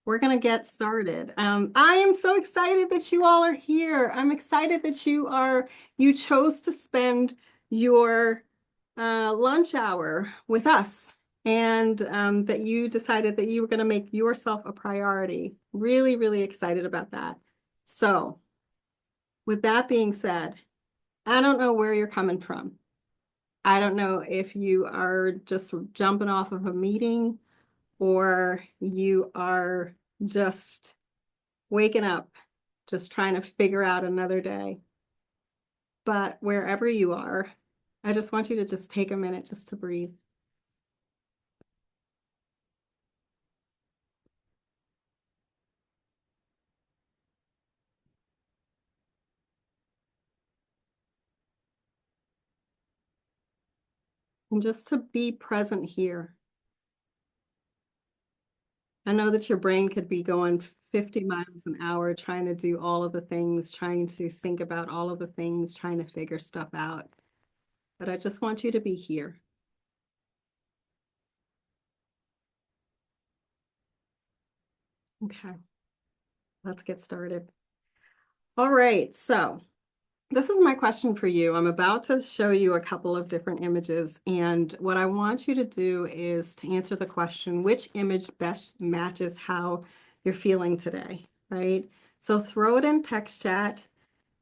We're going to get started. I am so excited that you all are here. I'm excited that you chose to spend your lunch hour with us and that you decided that you were going to make yourself a priority. Really, really excited about that. So, with that being said, I don't know where you're coming from. I don't know if you are just jumping off of a meeting or you are just waking up, just trying to figure out another day. But wherever you are, I just want you to just take a minute just to breathe. And just to be present here. I know that your brain could be going 50 miles an hour trying to do all of the things, trying to think about all of the things, trying to figure stuff out. But I just want you to be here. Okay, let's get started. All right, so this is my question for you. I'm about to show you a couple of different images, and what I want you to do is to answer the question, which image best matches how you're feeling today, right? So throw it in text chat,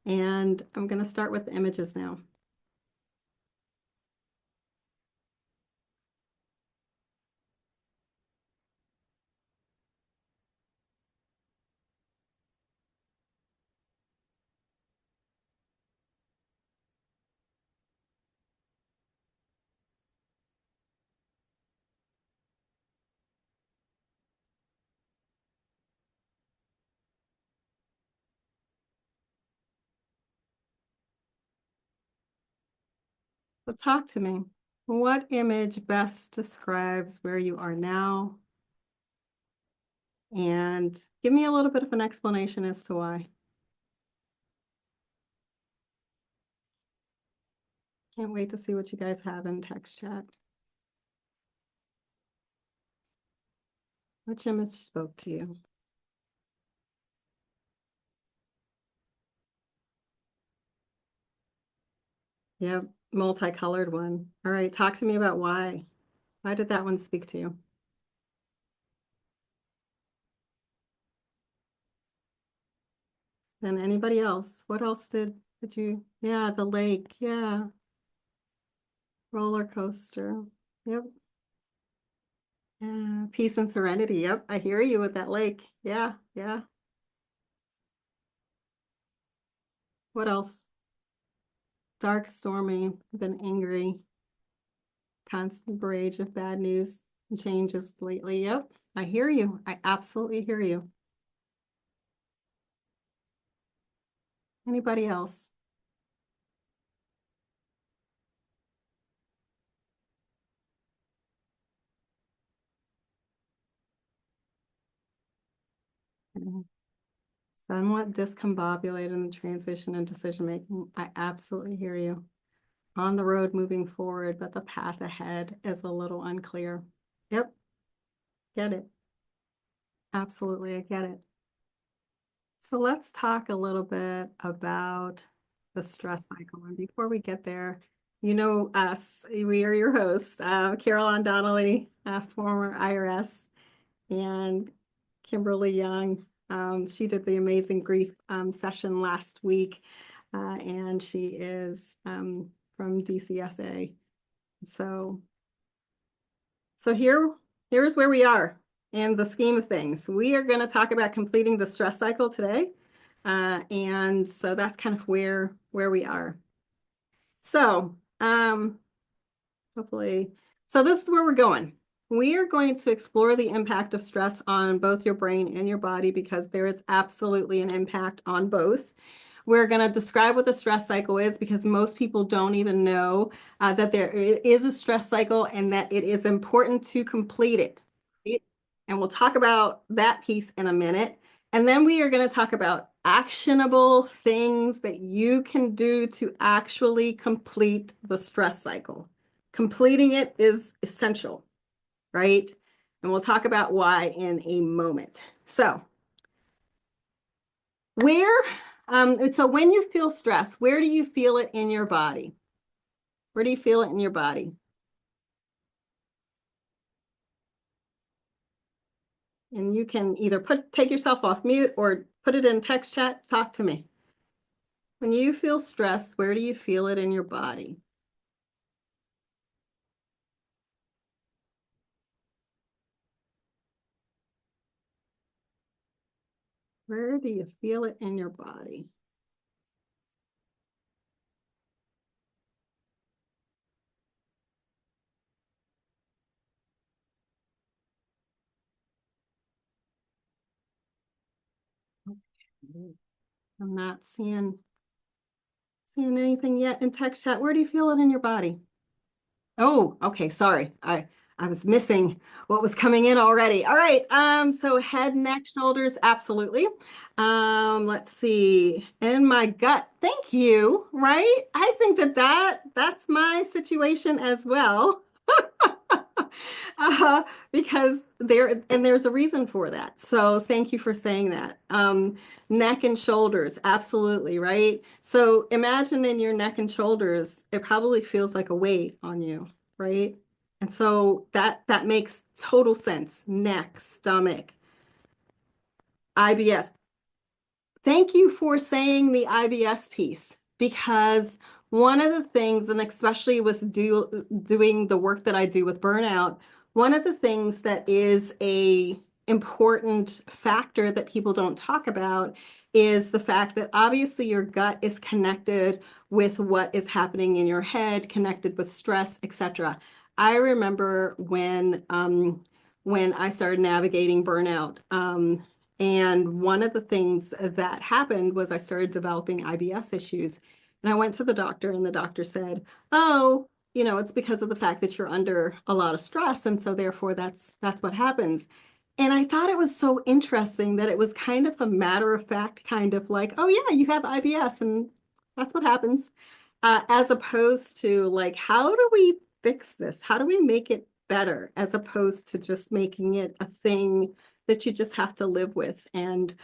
and I'm going to start with the images now. So talk to me. What image best describes where you are now? And give me a little bit of an explanation as to why. Can't wait to see what you guys have in text chat. Which image spoke to you? Yep, multicolored one. All right, talk to me about why. Why did that one speak to you? And anybody else? What else did you? Yeah, the lake. Yeah, roller coaster. Yep. Yeah, peace and serenity. Yep, I hear you with that lake. Yeah, yeah. What else? Dark, stormy, been angry, constant barrage of bad news and changes lately. Yep, I hear you. I absolutely hear you. Anybody else? Okay. Somewhat discombobulated in the transition and decision making. I absolutely hear you. On the road moving forward, but the path ahead is a little unclear. Yep, get it. Absolutely, I get it. So let's talk a little bit about the stress cycle. And before we get there, you know us, we are your hosts, Carol Ann Donnelly, former IRS, and Kimberly Young. She did the amazing grief session last week, and she is from DCSA. So, here's where we are in the scheme of things. We are going to talk about completing the stress cycle today. And so that's kind of where we are. So hopefully, so this is where we're going. We are going to explore the impact of stress on both your brain and your body because there is absolutely an impact on both. We're going to describe what the stress cycle is because most people don't even know that there is a stress cycle and that it is important to complete it. Right? And we'll talk about that piece in a minute. And then we are going to talk about actionable things that you can do to actually complete the stress cycle. Completing it is essential, right? And we'll talk about why in a moment. So where, so when you feel stress, where do you feel it in your body? Where do you feel it in your body? And you can either take yourself off mute or put it in text chat, talk to me. When you feel stress, where do you feel it in your body? Where do you feel it in your body? Okay. I'm not seeing anything yet in text chat. Where do you feel it in your body? Oh, okay. Sorry. I was missing what was coming in already. All right. So head, neck, shoulders, absolutely. Let's see. In my gut. Thank you. Right? I think that's my situation as well. uh, because there's a reason for that. So thank you for saying that. Neck and shoulders, absolutely, right? So imagine in your neck and shoulders, it probably feels like a weight on you, right? And so that makes total sense. Neck, stomach, IBS. Thank you for saying the IBS piece because one of the things, and especially with doing the work that I do with burnout, one of the things that is a important factor that people don't talk about is the fact that obviously your gut is connected with what is happening in your head, connected with stress, etc. I remember when I started navigating burnout. And one of the things that happened was I started developing IBS issues. And I went to the doctor, and the doctor said, "Oh, it's because of the fact that you're under a lot of stress, and so therefore that's what happens." And I thought it was so interesting that it was kind of a matter of fact, kind of like, "Oh yeah, you have IBS, and that's what happens," as opposed to like, how do we fix this? How do we make it better, as opposed to just making it a thing that you just have to live with. And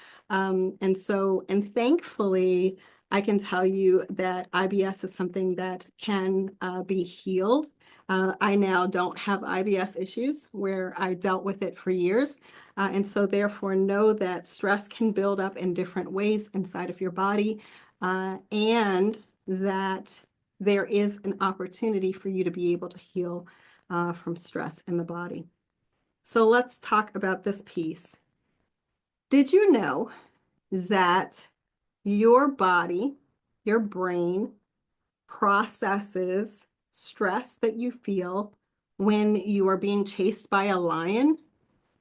thankfully, I can tell you that IBS is something that can be healed. I now don't have IBS issues where I dealt with it for years. And so therefore know that stress can build up in different ways inside of your body, and that there is an opportunity for you to be able to heal from stress in the body. So let's talk about this piece. Did you know that your body, your brain processes stress that you feel when you are being chased by a lion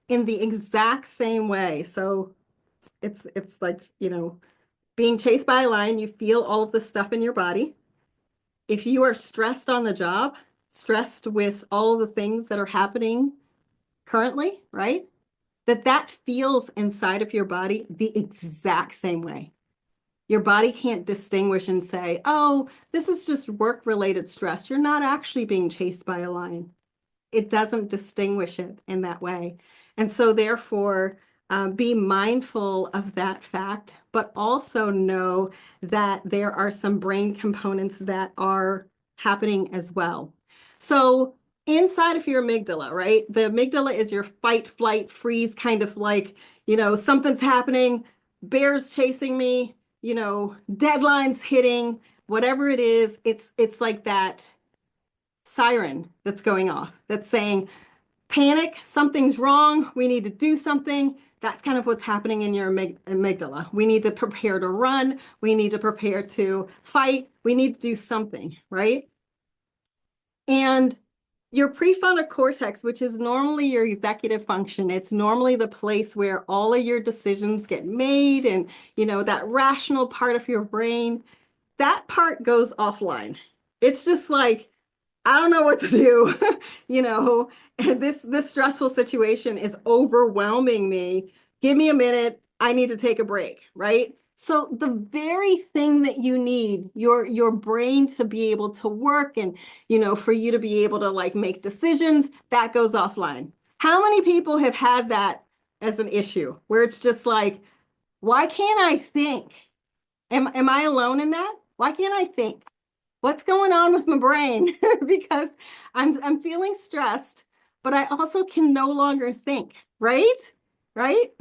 in the exact same way? So it's like, being chased by a lion, you feel all of the stuff in your body. If you are stressed on the job, stressed with all of the things that are happening currently, right? That feels inside of your body the exact same way. Your body can't distinguish and say, "Oh, this is just work-related stress. You're not actually being chased by a lion." It doesn't distinguish it in that way. And so therefore, be mindful of that fact, but also know that there are some brain components that are happening as well. So inside of your amygdala, right? The amygdala is your fight, flight, freeze, kind of like, something's happening, bears chasing me, deadlines hitting, whatever it is, it's like that siren that's going off that's saying, "Panic, something's wrong, we need to do something." That's kind of what's happening in your amygdala. We need to prepare to run, we need to prepare to fight, we need to do something, right? And your prefrontal cortex, which is normally your executive function, it's normally the place where all of your decisions get made, and that rational part of your brain, that part goes offline. It's just like, I don't know what to do, and this stressful situation is overwhelming me. Give me a minute. I need to take a break, right? So the very thing that you need, your brain to be able to work and, for you to be able to like make decisions, that goes offline. How many people have had that as an issue where it's just like, why can't I think? Am I alone in that? Why can't I think? What's going on with my brain? Because I'm feeling stressed, but I also can no longer think, right? Right?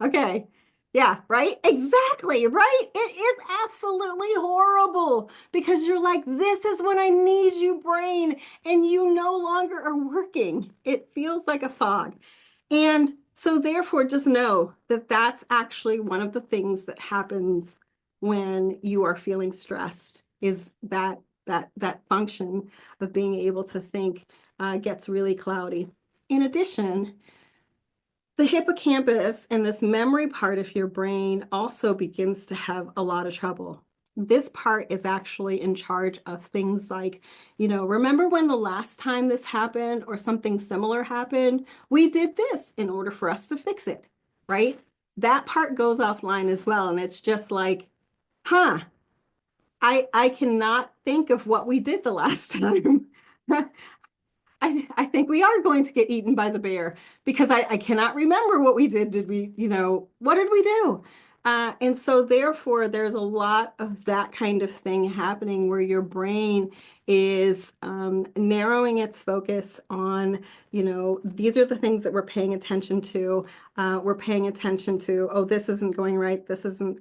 Okay. Yeah, right? Exactly, right? It is absolutely horrible because you're like, this is when I need you, brain, and you no longer are working. It feels like a fog. And so therefore, just know that that's actually one of the things that happens when you are feeling stressed is that function of being able to think gets really cloudy. In addition, the hippocampus and this memory part of your brain also begins to have a lot of trouble. This part is actually in charge of things like, remember when the last time this happened or something similar happened? We did this in order for us to fix it, right? That part goes offline as well. And it's just like, huh, I cannot think of what we did the last time. I think we are going to get eaten by the bear because I cannot remember what we did. Did we, what did we do? And so therefore, there's a lot of that kind of thing happening where your brain is narrowing its focus on, these are the things that we're paying attention to. We're paying attention to, oh, this isn't going right. This isn't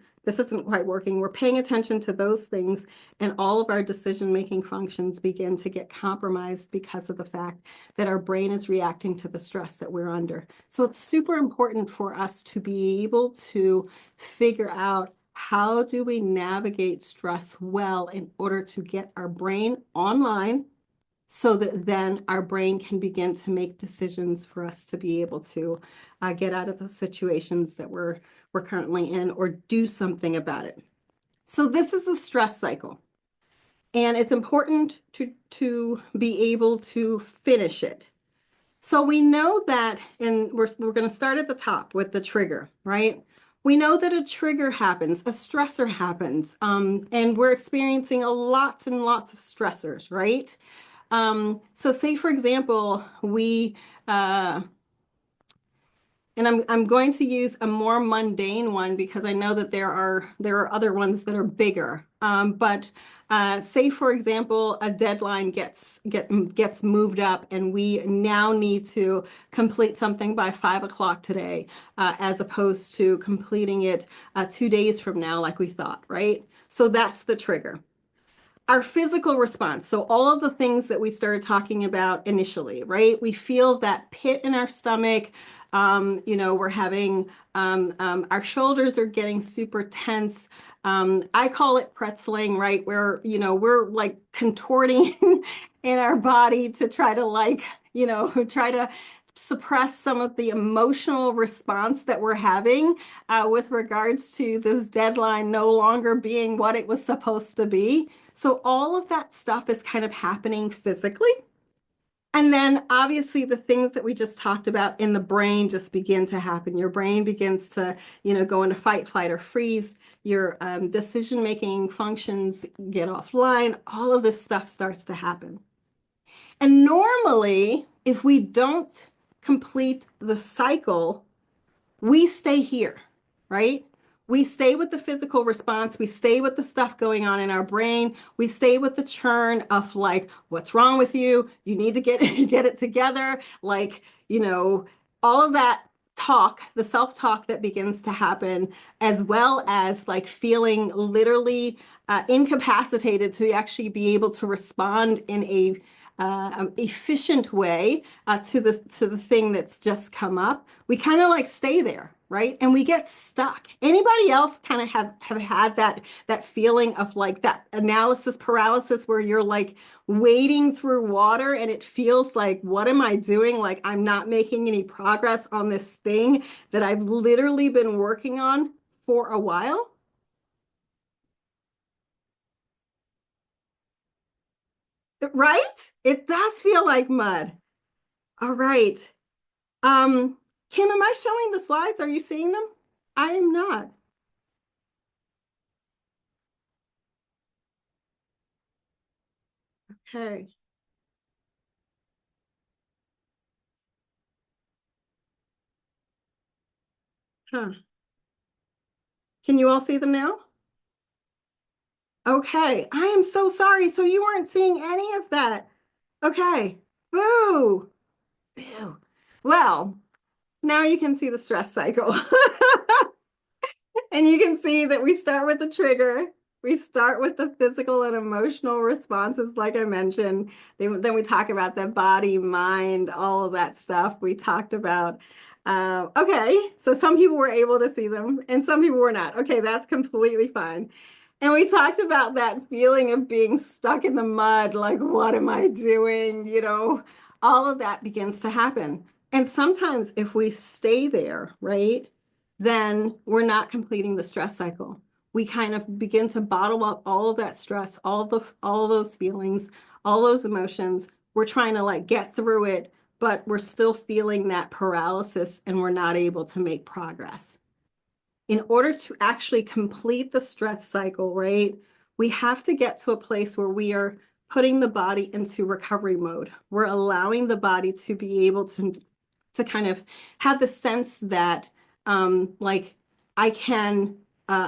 quite working. We're paying attention to those things, and all of our decision-making functions begin to get compromised because of the fact that our brain is reacting to the stress that we're under. So it's super important for us to be able to figure out how do we navigate stress well in order to get our brain online so that then our brain can begin to make decisions for us to be able to get out of the situations that we're currently in or do something about it. So this is the stress cycle. And it's important to be able to finish it. So we know that, and we're going to start at the top with the trigger, right? We know that a trigger happens, a stressor happens, and we're experiencing lots and lots of stressors, right? So say, for example, and I'm going to use a more mundane one because I know that there are other ones that are bigger. But say, for example, a deadline gets moved up, and we now need to complete something by 5 o'clock today, as opposed to completing it 2 days from now, like we thought, right? So that's the trigger. Our physical response. So all of the things that we started talking about initially, right? We feel that pit in our stomach. We're having our shoulders are getting super tense. I call it pretzeling, right? Where, we're like contorting in our body to try to try to suppress some of the emotional response that we're having with regards to this deadline no longer being what it was supposed to be. So all of that stuff is kind of happening physically. And then obviously the things that we just talked about in the brain just begin to happen. Your brain begins to, go into fight, flight, or freeze. Your decision-making functions get offline. All of this stuff starts to happen. And normally, if we don't complete the cycle, we stay here, right? We stay with the physical response. We stay with the stuff going on in our brain. We stay with the churn of like, what's wrong with you? You need to get get it together. Like, all of that talk, the self-talk that begins to happen, as well as like feeling literally incapacitated to actually be able to respond in a efficient way to the thing that's just come up. We kind of like stay there, right? And we get stuck. Anybody else kind of have had that feeling of like that analysis paralysis where you're like wading through water and it feels like, what am I doing? Like I'm not making any progress on this thing that I've literally been working on for a while. Right? It does feel like mud. All right. Um, Kim, am I showing the slides? Are you seeing them? I am not. Okay. Huh. Can you all see them now? Okay, I am so sorry. So you weren't seeing any of that. Okay. Boo. Ew. Well, now you can see the stress cycle. And you can see that we start with the trigger. We start with the physical and emotional responses, like I mentioned. Then we talk about the body, mind, all of that stuff we talked about. Okay, so some people were able to see them and some people were not. Okay, that's completely fine. And we talked about that feeling of being stuck in the mud, like, what am I doing? All of that begins to happen. And sometimes if we stay there, right, then we're not completing the stress cycle. We kind of begin to bottle up all of that stress, all those feelings, all those emotions. We're trying to like get through it, but we're still feeling that paralysis and we're not able to make progress. In order to actually complete the stress cycle, right, we have to get to a place where we are putting the body into recovery mode. We're allowing the body to be able to kind of have the sense that like I can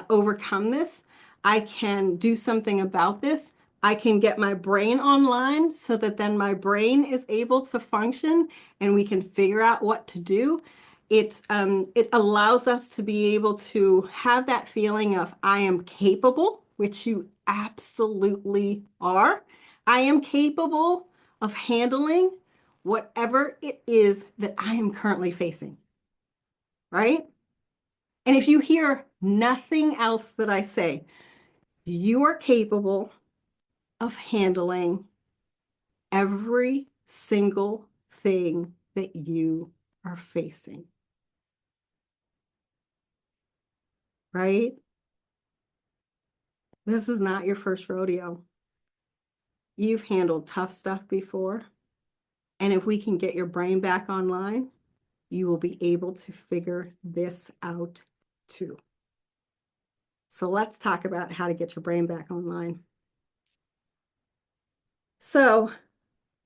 overcome this. I can do something about this. I can get my brain online so that then my brain is able to function and we can figure out what to do. It allows us to be able to have that feeling of I am capable, which you absolutely are. I am capable of handling whatever it is that I am currently facing, right? And if you hear nothing else that I say, you are capable of handling every single thing that you are facing, right? This is not your first rodeo. You've handled tough stuff before. And if we can get your brain back online, you will be able to figure this out too. So let's talk about how to get your brain back online. So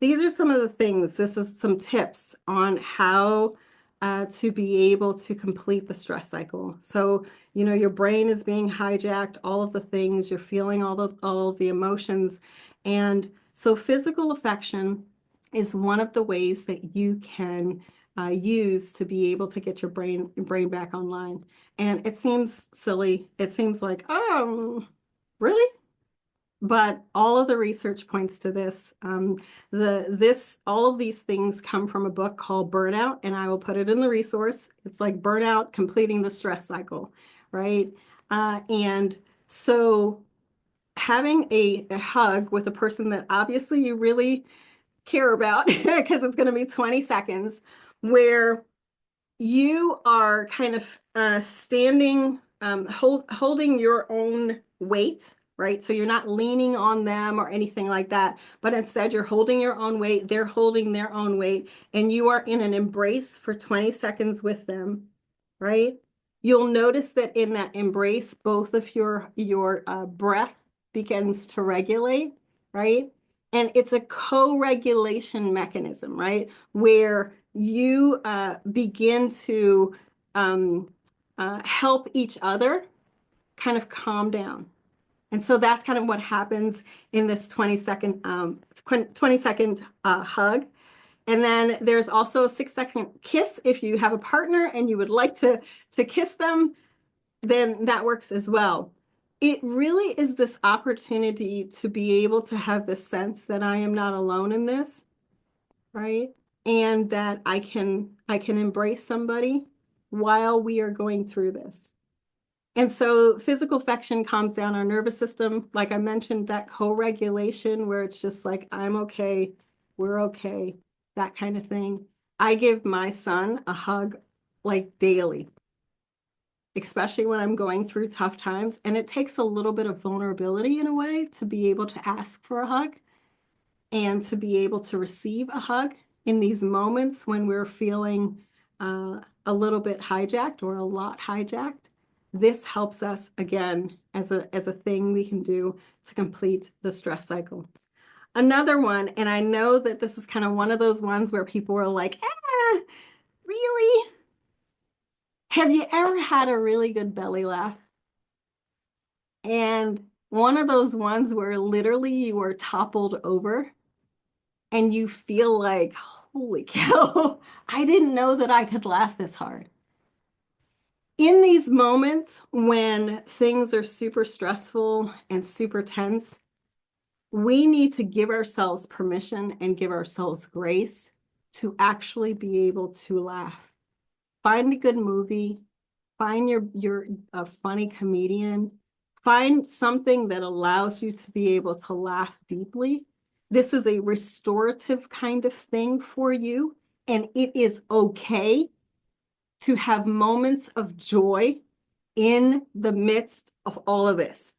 these are some of the things. This is some tips on how to be able to complete the stress cycle. So, your brain is being hijacked, all of the things, you're feeling all of the emotions. And so physical affection is one of the ways that you can use to be able to get your brain back online. And it seems silly. It seems like, oh, really? But all of the research points to this. All of these things come from a book called Burnout, and I will put it in the resource. It's like Burnout, Completing the Stress Cycle, right? And so having a hug with a person that obviously you really care about, because it's going to be 20 seconds, where you are kind of standing, holding your own weight, right? So you're not leaning on them or anything like that, but instead you're holding your own weight, they're holding their own weight, and you are in an embrace for 20 seconds with them, right? You'll notice that in that embrace, both of your breath begins to regulate, right? And it's a co-regulation mechanism, right? Where you begin to help each other kind of calm down. And so that's kind of what happens in this 20-second hug. And then there's also a 6-second kiss. If you have a partner and you would like to kiss them, then that works as well. It really is this opportunity to be able to have the sense that I am not alone in this, right? And that I can embrace somebody while we are going through this. And so physical affection calms down our nervous system. Like I mentioned, that co-regulation where it's just like, I'm okay, we're okay, that kind of thing. I give my son a hug like daily, especially when I'm going through tough times. And it takes a little bit of vulnerability in a way to be able to ask for a hug and to be able to receive a hug in these moments when we're feeling a little bit hijacked or a lot hijacked. This helps us, again, as a thing we can do to complete the stress cycle. Another one, and I know that this is kind of one of those ones where people are like, really? Have you ever had a really good belly laugh? And one of those ones where literally you are toppled over and you feel like, holy cow, I didn't know that I could laugh this hard. In these moments when things are super stressful and super tense, we need to give ourselves permission and give ourselves grace to actually be able to laugh. Find a good movie, find your a funny comedian, find something that allows you to be able to laugh deeply. This is a restorative kind of thing for you, and it is okay to have moments of joy in the midst of all of this.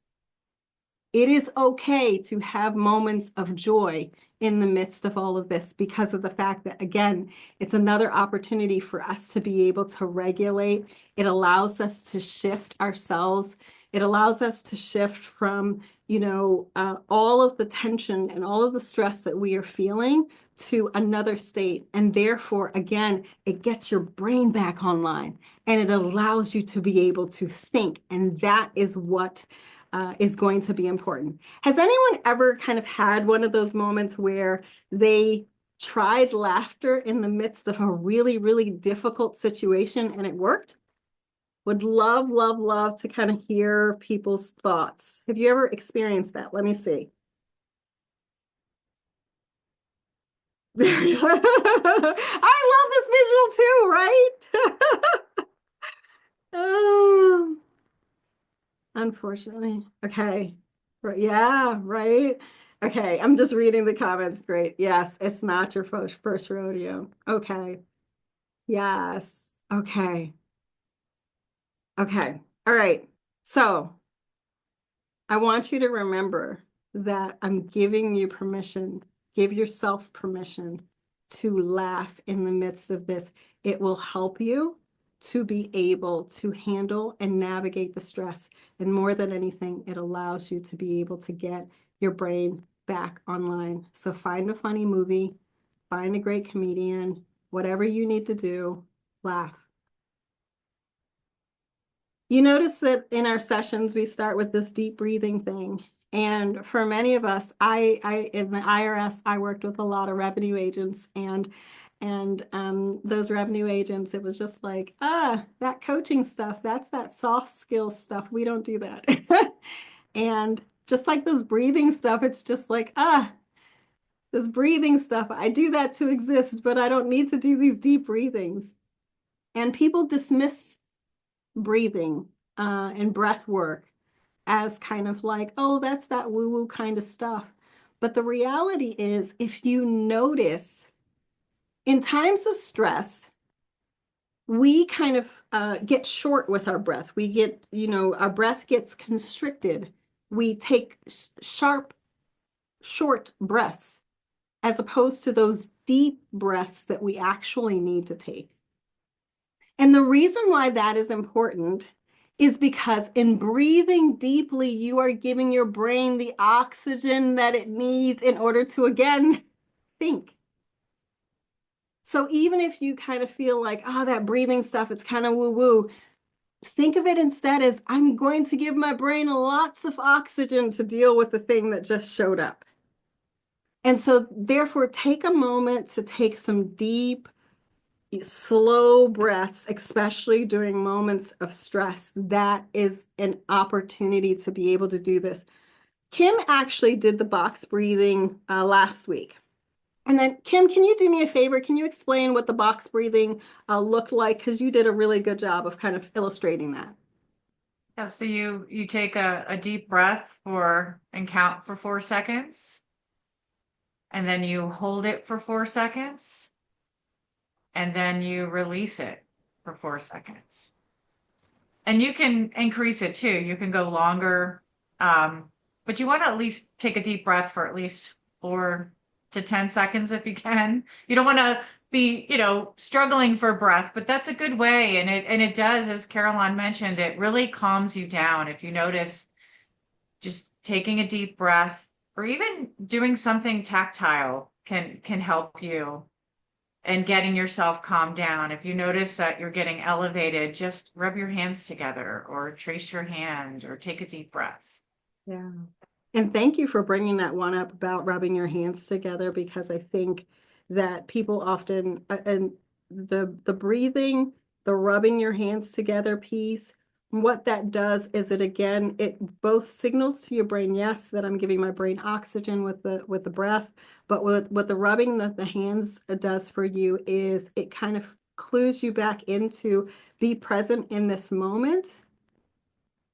It is okay to have moments of joy in the midst of all of this because of the fact that, again, it's another opportunity for us to be able to regulate. It allows us to shift ourselves. It allows us to shift from, all of the tension and all of the stress that we are feeling to another state. And therefore, again, it gets your brain back online and it allows you to be able to think. And that is what is going to be important. Has anyone ever kind of had one of those moments where they tried laughter in the midst of a really, really difficult situation and it worked? Would love, love, love to kind of hear people's thoughts. Have you ever experienced that? Let me see. I love this visual too, right? Oh. Unfortunately. Okay. Yeah, right. Okay, I'm just reading the comments. Great. Yes, it's not your first rodeo. Okay. Yes. Okay. Okay. All right. So I want you to remember that I'm giving you permission. Give yourself permission to laugh in the midst of this. It will help you to be able to handle and navigate the stress. And more than anything, it allows you to be able to get your brain back online. So find a funny movie, find a great comedian, whatever you need to do, laugh. You notice that in our sessions, we start with this deep breathing thing. And for many of us, I in the IRS, I worked with a lot of revenue agents and those revenue agents, it was just like, that coaching stuff, that's that soft skills stuff. We don't do that. And just like this breathing stuff, it's just like, this breathing stuff, I do that to exist, but I don't need to do these deep breathings. And people dismiss breathing and breath work as kind of like, oh, that's that woo-woo kind of stuff. But the reality is, if you notice, in times of stress, we kind of get short with our breath. We get, our breath gets constricted. We take sharp, short breaths as opposed to those deep breaths that we actually need to take. And the reason why that is important is because in breathing deeply, you are giving your brain the oxygen that it needs in order to, again, think. So even if you kind of feel like, that breathing stuff, it's kind of woo-woo, think of it instead as I'm going to give my brain lots of oxygen to deal with the thing that just showed up. And so therefore, take a moment to take some deep, slow breaths, especially during moments of stress. That is an opportunity to be able to do this. Kim actually did the box breathing last week. And then, Kim, can you do me a favor? Can you explain what the box breathing looked like? Because you did a really good job of kind of illustrating that. Yeah, so you take a deep breath and count for 4 seconds, and then you hold it for 4 seconds, and then you release it for 4 seconds. And you can increase it too. You can go longer, but you want to at least take a deep breath for at least 4 to 10 seconds if you can. You don't want to be, struggling for breath, but that's a good way. And it does, as Caroline mentioned, it really calms you down. If you notice, just taking a deep breath or even doing something tactile can help you and getting yourself calmed down. If you notice that you're getting elevated, just rub your hands together or trace your hand or take a deep breath. Yeah. And thank you for bringing that one up about rubbing your hands together, because I think that people often, and the breathing, the rubbing your hands together piece, what that does is it both signals to your brain, yes, that I'm giving my brain oxygen with the breath, but what the rubbing that the hands does for you is it kind of clues you back into be present in this moment,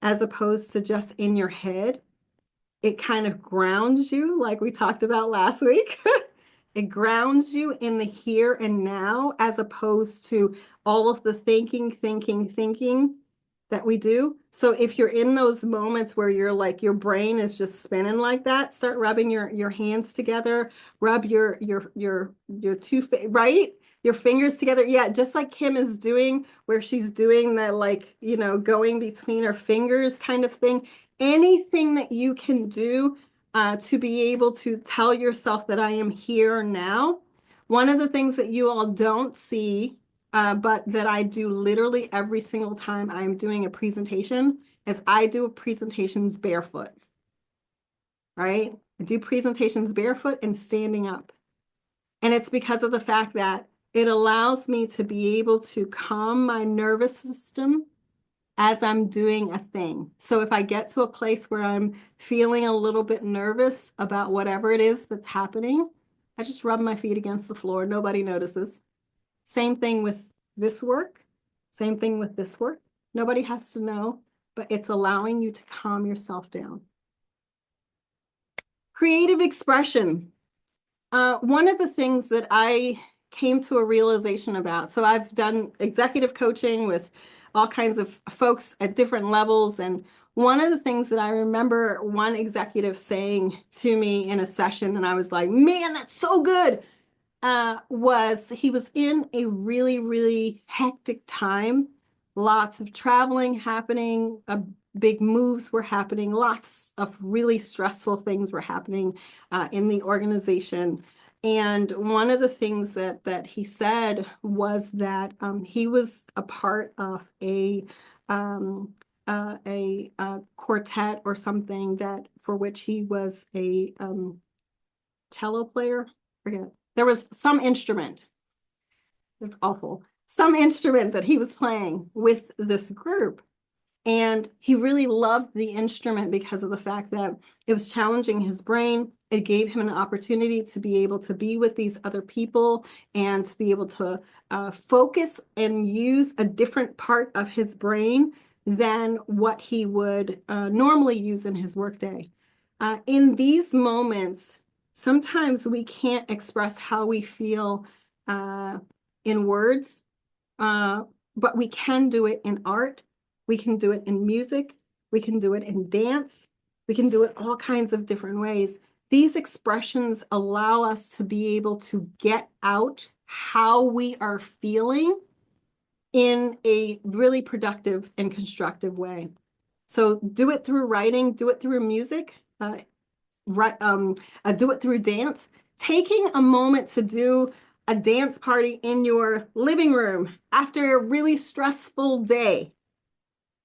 as opposed to just in your head. It kind of grounds you, like we talked about last week. It grounds you in the here and now, as opposed to all of the thinking that we do. So if you're in those moments where you're like, your brain is just spinning like that, start rubbing your hands together, rub your right? Your fingers together. Yeah, just like Kim is doing, where she's doing the, like, going between her fingers kind of thing. Anything that you can do to be able to tell yourself that I am here now. One of the things that you all don't see, but that I do literally every single time I'm doing a presentation, is I do presentations barefoot. Right? I do presentations barefoot and standing up. And it's because of the fact that it allows me to be able to calm my nervous system as I'm doing a thing. So if I get to a place where I'm feeling a little bit nervous about whatever it is that's happening, I just rub my feet against the floor. Nobody notices. Same thing with this work. Same thing with this work. Nobody has to know, but it's allowing you to calm yourself down. Creative expression. One of the things that I came to a realization about, so I've done executive coaching with all kinds of folks at different levels. And one of the things that I remember one executive saying to me in a session, and I was like, man, that's so good, was he was in a really, really hectic time. Lots of traveling happening, big moves were happening, lots of really stressful things were happening in the organization. And one of the things that he said was that he was a part of a quartet or something, that for which he was a cello player. Forget. There was some instrument. It's awful. Some instrument that he was playing with this group. And he really loved the instrument because of the fact that it was challenging his brain. It gave him an opportunity to be able to be with these other people and to be able to focus and use a different part of his brain than what he would normally use in his workday. In these moments, sometimes we can't express how we feel in words, but we can do it in art. We can do it in music. We can do it in dance. We can do it all kinds of different ways. These expressions allow us to be able to get out how we are feeling in a really productive and constructive way. So do it through writing, do it through music, do it through dance. Taking a moment to do a dance party in your living room after a really stressful day.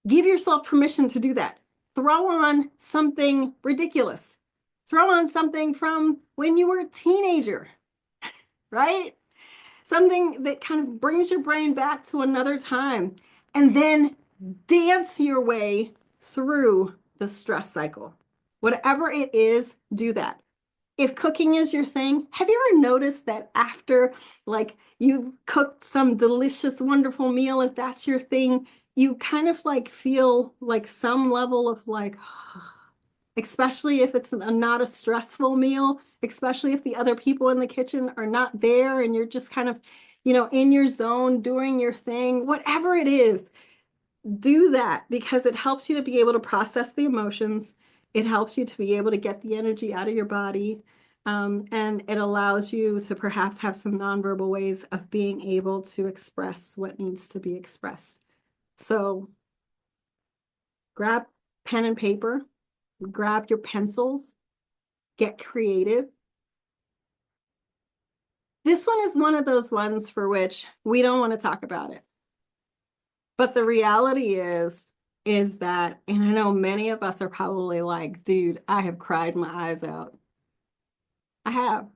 Give yourself permission to do that. Throw on something ridiculous. Throw on something from when you were a teenager, right? Something that kind of brings your brain back to another time, and then dance your way through the stress cycle. Whatever it is, do that. If cooking is your thing, have you ever noticed that after, like, you've cooked some delicious, wonderful meal, if that's your thing, you kind of like feel like some level of like, especially if it's not a stressful meal, especially if the other people in the kitchen are not there and you're just kind of, in your zone doing your thing, whatever it is, do that, because it helps you to be able to process the emotions. It helps you to be able to get the energy out of your body. And it allows you to perhaps have some nonverbal ways of being able to express what needs to be expressed. So grab pen and paper, grab your pencils, get creative. This one is one of those ones for which we don't want to talk about it. But the reality is that, and I know many of us are probably like, dude, I have cried my eyes out. I have.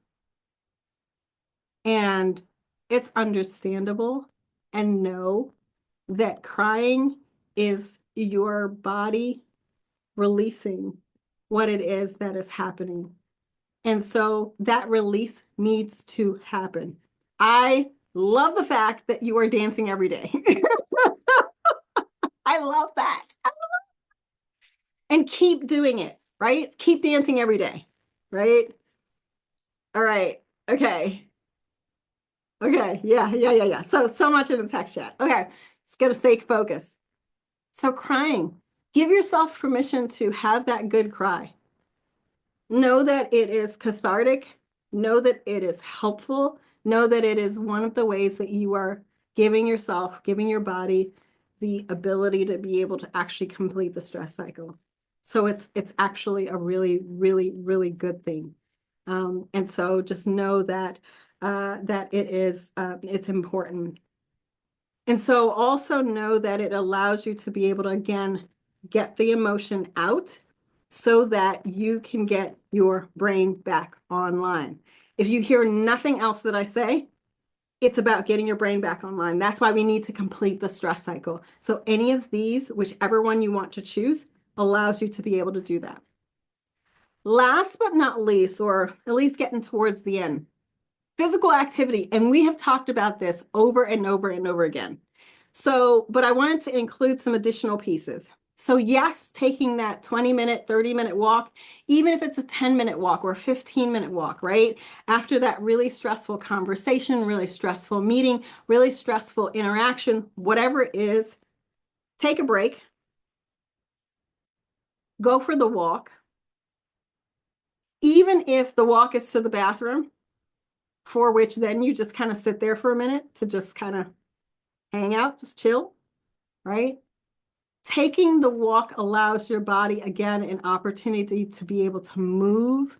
And it's understandable, and know that crying is your body releasing what it is that is happening. And so that release needs to happen. I love the fact that you are dancing every day. I love that. And keep doing it, right? Keep dancing every day, right? All right. Okay. Okay. Yeah. So much in the text chat. Okay. It's gonna stay focused. So crying, give yourself permission to have that good cry. Know that it is cathartic. Know that it is helpful. Know that it is one of the ways that you are giving yourself, giving your body the ability to be able to actually complete the stress cycle. So it's actually a really good thing. And so just know that that it is it's important. And so also know that it allows you to be able to, again, get the emotion out so that you can get your brain back online. If you hear nothing else that I say, it's about getting your brain back online. That's why we need to complete the stress cycle. So any of these, whichever one you want to choose, allows you to be able to do that. Last but not least, or at least getting towards the end, physical activity. And we have talked about this over and over and over again. So, but I wanted to include some additional pieces. So yes, taking that 20-minute, 30-minute walk, even if it's a 10-minute walk or a 15-minute walk, right? After that really stressful conversation, really stressful meeting, really stressful interaction, whatever it is, take a break, go for the walk. Even if the walk is to the bathroom, for which then you just kind of sit there for a minute to just kind of hang out, just chill, right? Taking the walk allows your body, again, an opportunity to be able to move,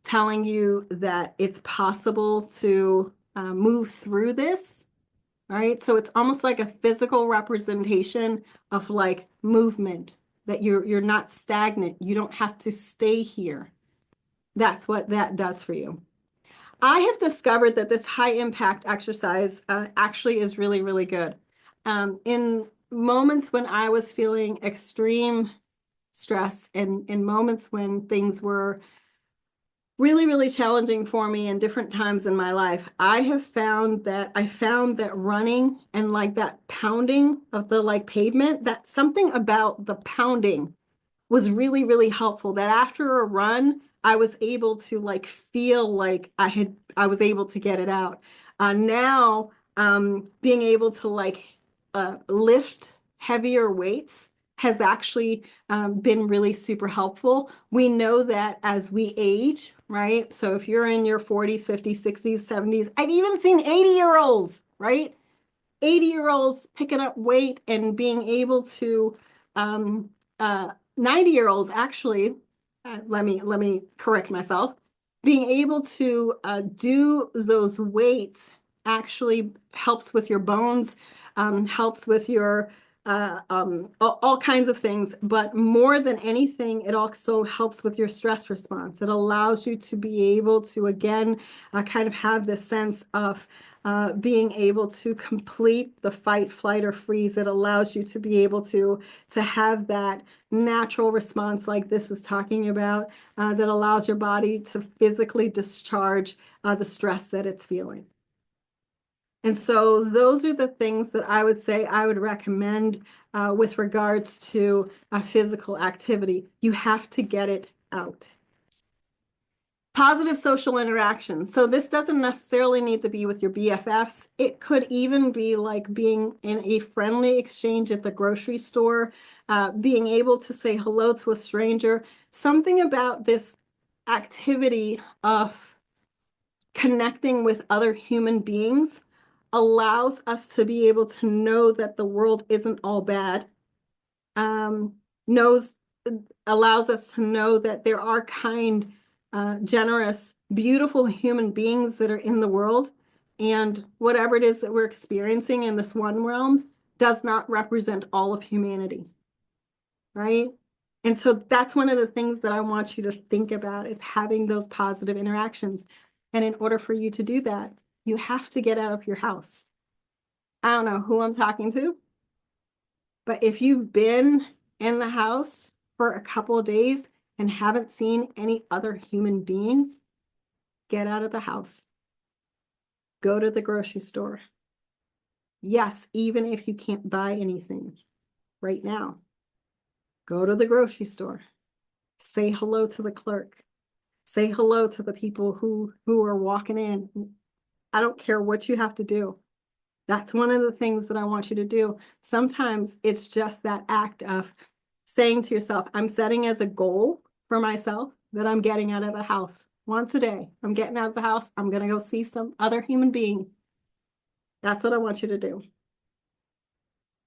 telling you that it's possible to move through this, right? So it's almost like a physical representation of like movement, that you're not stagnant. You don't have to stay here. That's what that does for you. I have discovered that this high impact exercise actually is really good. In moments when I was feeling extreme stress, and in moments when things were really challenging for me in different times in my life, I found that running and like that pounding of the like pavement, that something about the pounding was really helpful. That after a run, I was able to like feel like I was able to get it out. Now, being able to like lift heavier weights has actually been really super helpful. We know that as we age, right? So if you're in your 40s, 50s, 60s, 70s, I've even seen 80-year-olds, right? 80-year-olds picking up weight and being able to 90-year-olds actually, let me correct myself, being able to do those weights actually helps with your bones, helps with your all kinds of things, but more than anything, it also helps with your stress response. It allows you to be able to, again, kind of have this sense of being able to complete the fight, flight, or freeze. It allows you to be able to have that natural response like this was talking about, that allows your body to physically discharge the stress that it's feeling. And so those are the things that I would say I would recommend with regards to physical activity. You have to get it out. Positive social interaction. So this doesn't necessarily need to be with your BFFs. It could even be like being in a friendly exchange at the grocery store, being able to say hello to a stranger. Something about this activity of connecting with other human beings allows us to be able to know that the world isn't all bad. Knows allows us to know that there are kind, generous, beautiful human beings that are in the world. And whatever it is that we're experiencing in this one realm does not represent all of humanity, right? And so that's one of the things that I want you to think about is having those positive interactions. And in order for you to do that, you have to get out of your house. I don't know who I'm talking to, but if you've been in the house for a couple of days and haven't seen any other human beings, get out of the house. Go to the grocery store. Yes, even if you can't buy anything right now, go to the grocery store. Say hello to the clerk. Say hello to the people who are walking in. I don't care what you have to do. That's one of the things that I want you to do. Sometimes it's just that act of saying to yourself, I'm setting as a goal for myself that I'm getting out of the house once a day. I'm getting out of the house. I'm going to go see some other human being. That's what I want you to do.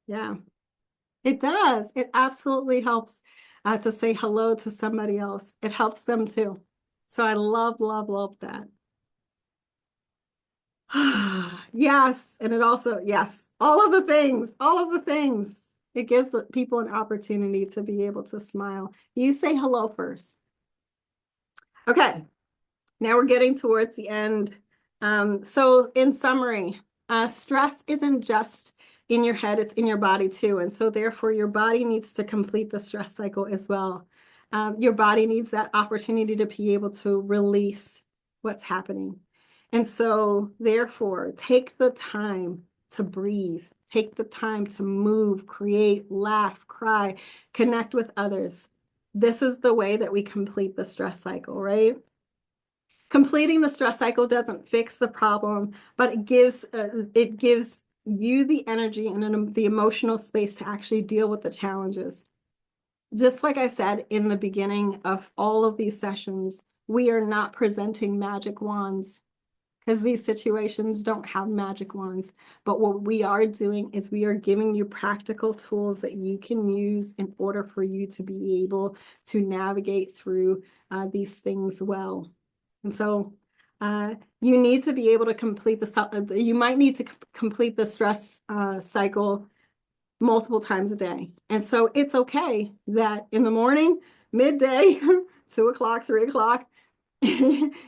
Yeah, it does. It absolutely helps to say hello to somebody else. It helps them too. So I love, love, love that. Yes. And it also, yes, all of the things, all of the things. It gives people an opportunity to be able to smile. You say hello first. Okay. Now we're getting towards the end. So in summary, stress isn't just in your head, it's in your body too. And so therefore your body needs to complete the stress cycle as well. Your body needs that opportunity to be able to release what's happening. And so therefore take the time to breathe, take the time to move, create, laugh, cry, connect with others. This is the way that we complete the stress cycle, right? Completing the stress cycle doesn't fix the problem, but it gives you the energy and the emotional space to actually deal with the challenges. Just like I said in the beginning of all of these sessions, we are not presenting magic wands because these situations don't have magic wands. But what we are doing is we are giving you practical tools that you can use in order for you to be able to navigate through these things well. And so you need to be able to complete you might need to complete the stress cycle multiple times a day. And so it's okay that in the morning, midday, 2 o'clock, 3 o'clock,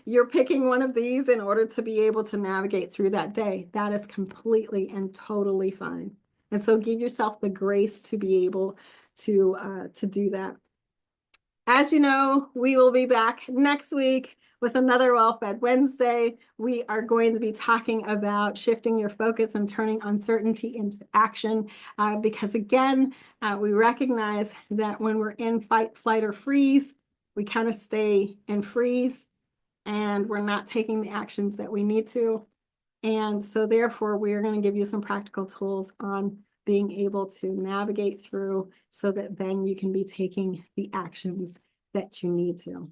you're picking one of these in order to be able to navigate through that day. That is completely and totally fine. And so give yourself the grace to be able to do that. As you know, we will be back next week with another Well-Fed Wednesday. We are going to be talking about shifting your focus and turning uncertainty into action. Because again, we recognize that when we're in fight, flight, or freeze, we kind of stay in freeze and we're not taking the actions that we need to. And so therefore, we are going to give you some practical tools on being able to navigate through so that then you can be taking the actions that you need to.